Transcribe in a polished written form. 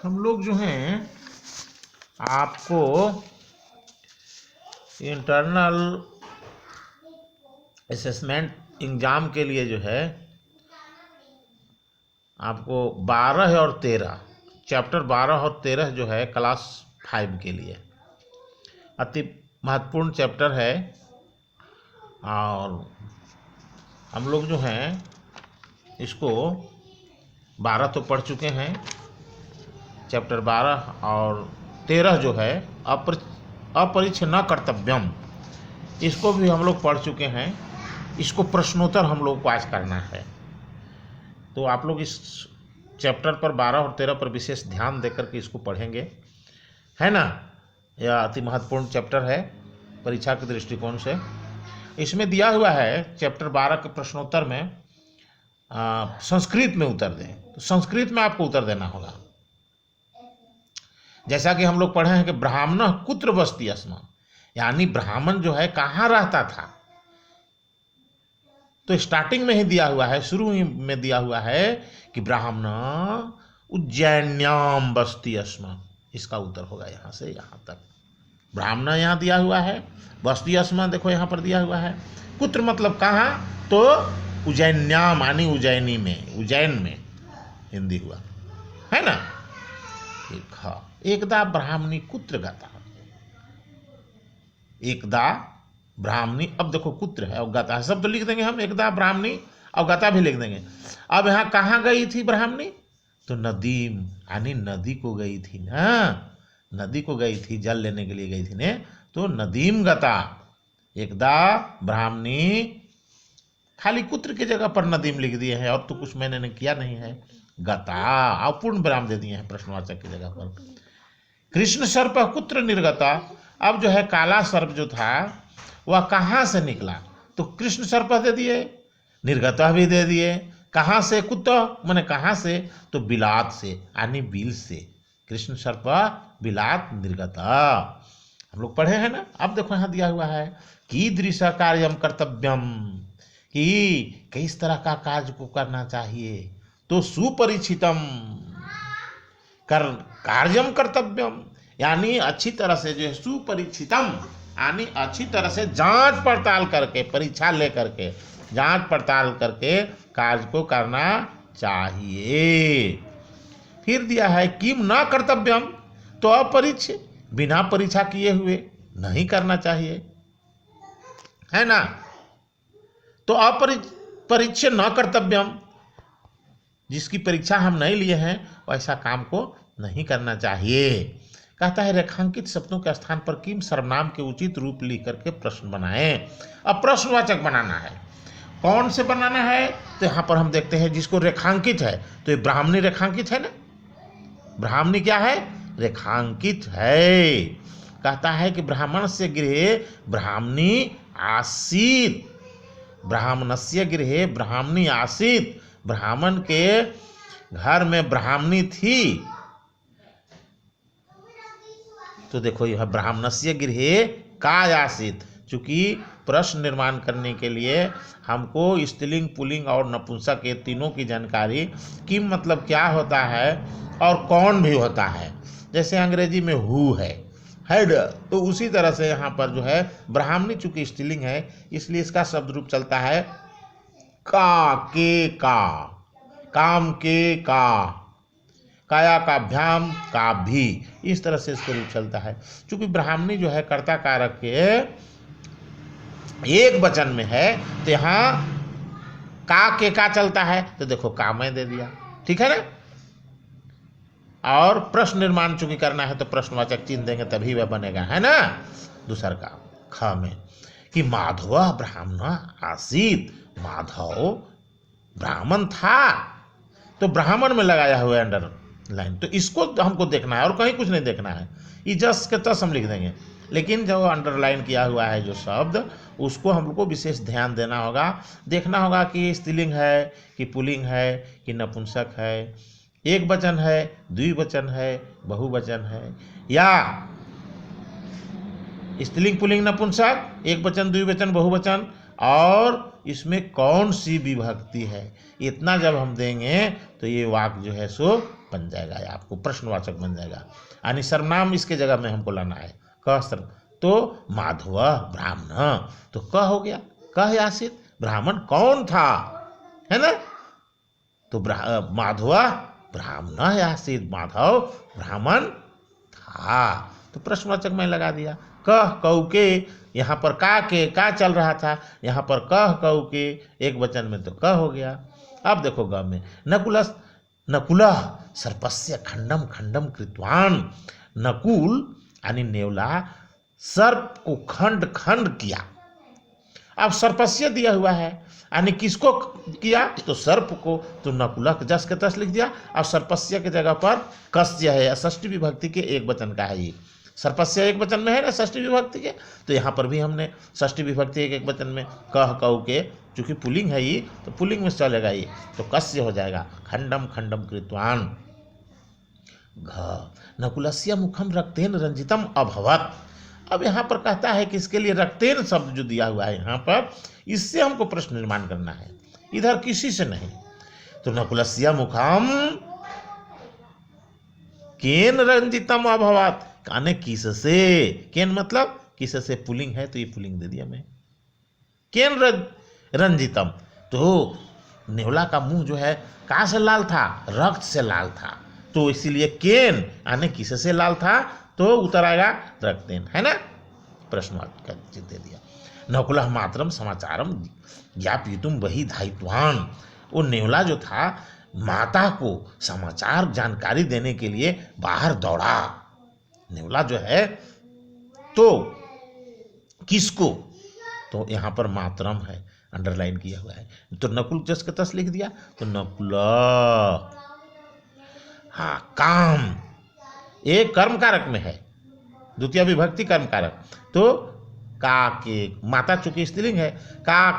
हम लोग जो हैं आपको इंटरनल असेसमेंट एग्ज़ाम के लिए जो है आपको 12 और 13 चैप्टर 12 और 13 जो है क्लास 5 के लिए अति महत्वपूर्ण चैप्टर है। और हम लोग जो हैं इसको 12 तो पढ़ चुके हैं, चैप्टर 12 और 13 जो है अपरिच्छ न कर्तव्यम, इसको भी हम लोग पढ़ चुके हैं। इसको प्रश्नोत्तर हम लोग को आज करना है, तो आप लोग इस चैप्टर पर 12 और 13 पर विशेष ध्यान देकर के इसको पढ़ेंगे, है ना। यह अति महत्वपूर्ण चैप्टर है परीक्षा के दृष्टिकोण से। इसमें दिया हुआ है चैप्टर 12 के प्रश्नोत्तर में संस्कृत में उत्तर दें, तो संस्कृत में आपको उत्तर देना होगा। जैसा कि हम लोग पढ़े हैं कि ब्राह्मण कुत्र बस्ति अस्म, यानी ब्राह्मण जो है कहाँ रहता था, तो स्टार्टिंग में ही दिया हुआ है, शुरू ही में दिया हुआ है कि ब्राह्मण उज्जैन्याम बस्ति अस्म। इसका उत्तर होगा यहाँ से यहाँ तक। ब्राह्मण यहाँ दिया हुआ है, बस्ती अस्म देखो यहाँ पर दिया हुआ है, कुत्र मतलब कहाँ, तो उज्जैन्याम यानी उज्जैनी में, उज्जैन में हिंदी हुआ, है ना। ठीक है। एकदा ब्राह्मणी कुत्र गता, एकदा ब्राह्मणी, अब देखो कुत्र है और गता है, सब तो लिख देंगे हम, एकदा ब्राह्मणी और गता भी लिख देंगे। अब यहाँ कहाँ गई थी ब्राह्मणी, तो नदीम यानी नदी को गई थी ना, नदी को गई थी, जल लेने के लिए गई थी ने, तो नदीम गता। एकदा ब्राह्मणी, खाली कुत्र की जगह पर नदीम लिख दिए हैं, और तो कुछ मैंने किया नहीं है। गता अपूर्ण विराम दे दिए हैं प्रश्नवाचक की जगह पर। कृष्ण सर्प कुत्र निर्गता, अब जो है काला सर्प जो था वह कहाँ से निकला, तो कृष्ण सर्प दे दिए, निर्गता भी दे दिए। कहाँ से, कुत्ता माने कहाँ से, तो बिलात से यानी बिल से। कृष्ण सर्प बिलात निर्गता हम लोग पढ़े हैं ना। अब देखो यहाँ दिया हुआ है कि दृश्य कार्यम कर्तव्यम, कि किस तरह का कार्य को करना चाहिए, तो सुपरिचितम कार्यम कर्तव्यम, यानी अच्छी तरह से जो है सुपरिचितम यानी अच्छी तरह से जांच पड़ताल करके, परीक्षा ले करके जांच पड़ताल करके कार्य को करना चाहिए। फिर दिया है किम न कर्तव्यम, तो अपरिच्छ, बिना परीक्षा किए हुए नहीं करना चाहिए, है ना। तो अपरिच्छ न कर्तव्यम, जिसकी परीक्षा हम नहीं लिए हैं वैसा काम को नहीं करना चाहिए। कहता है रेखांकित शब्दों के स्थान पर किम सर्वनाम के उचित रूप लिख करके प्रश्न बनाएं। अब प्रश्नवाचक बनाना है, कौन से बनाना है, तो यहाँ पर हम देखते हैं जिसको रेखांकित है, तो ये ब्राह्मणी रेखांकित है ना, ब्राह्मणी क्या है, रेखांकित है। कहता है कि ब्राह्मण से गृहे ब्राह्मणी आसीत, ब्राह्मणस्य गृहे ब्राह्मणी आसीत, ब्राह्मण के घर में ब्राह्मणी थी। तो देखो यह ब्राह्मणस्य गृहे का आसीत, चूंकि प्रश्न निर्माण करने के लिए हमको स्त्रीलिंग पुल्लिंग और नपुंसक ये तीनों की जानकारी, किम मतलब क्या होता है और कौन भी होता है। जैसे अंग्रेजी में हु है, हेड, तो उसी तरह से यहाँ पर जो है ब्राह्मणी चूंकि स्त्रीलिंग है इसलिए इसका शब्द रूप चलता है का, के का, काम के का, काया का भ्याम का भी, इस तरह से इसका रूप चलता है। चूंकि ब्राह्मणी जो है कर्ता कारक के एक वचन में है, तो यहाँ का के का चलता है, तो देखो का मैं दे दिया, ठीक है ना। और प्रश्न निर्माण चूंकि करना है तो प्रश्नवाचक चिन्ह देंगे तभी वह बनेगा, है ना। दूसर का ख में कि माधव ब्राह्मण आसीत, माधव ब्राह्मण था, तो ब्राह्मण में लगाया हुआ अंडर लाइन, तो इसको हमको देखना है और कहीं कुछ नहीं देखना है, ये जस के तस हम लिख देंगे। लेकिन जो अंडरलाइन किया हुआ है जो शब्द, उसको हमको विशेष ध्यान देना होगा, देखना होगा कि स्त्रीलिंग है कि पुल्लिंग है कि नपुंसक है, एक वचन है, द्विवचन है, बहुवचन है, या स्त्रीलिंग पुल्लिंग नपुंसक, एक वचन द्विवचन बहुवचन, और इसमें कौन सी विभक्ति है, इतना जब हम देंगे तो ये वाक्य जो है सो बन जाएगा, ये आपको प्रश्नवाचक बन जाएगा। यानी सर्वनाम इसके जगह में हमको लाना है, कह सर्व, तो माधव ब्राह्मण, तो कह हो गया, कह आसित, ब्राह्मण कौन था, है ना, तो माधव ब्राह्मण आसित, माधव ब्राह्मण था, तो प्रश्नवाचक मैं लगा दिया। कह कऊ के, यहाँ पर का चल रहा था, यहाँ पर कह कऊ के एक वचन में तो कह हो गया। अब देखो ग में, नकुलः सर्पस्य खंडम खंडम कृतवान, नकुल यानी नेवला सर्प को खंड खंड किया। अब सर्पस्य दिया हुआ है, यानी किसको किया, तो सर्प को, तो नकुलः जस के तस लिख दिया। अब सर्पस्य के जगह पर कस्य है, षष्ठी विभक्ति के एक वचन का है, ये सर्पस्य एक वचन में है ना षष्ठी विभक्ति के, तो यहाँ पर भी हमने षष्ठी विभक्ति एक वचन में कह कऊ के, चूंकि पुलिंग है ये तो पुलिंग में चलेगा ये, तो कस्य हो जाएगा, खंडम खंडम कृतवान। घ नकुलस्य मुखम रक्तेन रंजितम अभवत। अब यहाँ पर कहता है कि इसके लिए रक्तेन शब्द जो दिया हुआ है यहाँ पर, इससे हमको प्रश्न निर्माण करना है, इधर किसी से नहीं। तो नकुलस्य मुखम केन रंजितम अभवत, काने किससे, केन मतलब किससे, पुलिंग है तो ये पुलिंग दे दिया मैं, केन रंजितम, तो नेवला का मुंह जो है कहाँ से लाल था, रक्त से लाल था, तो इसीलिए केन यानी किससे लाल था, तो उतर आएगा रक्तेन, है ना, प्रश्नवाचक दे दिया। नकुलः मातरम समाचारम ज्ञापयितुम वही धायित्वान, वो नेवला जो था माता को समाचार जानकारी देने के लिए बाहर दौड़ा। नेवला जो है तो किसको, तो यहाँ पर मातरम है, अंडरलाइन किया हुआ है, तो नकुल जस के तस लिख दिया, तो नकुल, हाँ काम एक कर्म कारक में है, द्वितीय विभक्ति कर्म कारक, तो का के, माता चूंकि स्त्रीलिंग है, का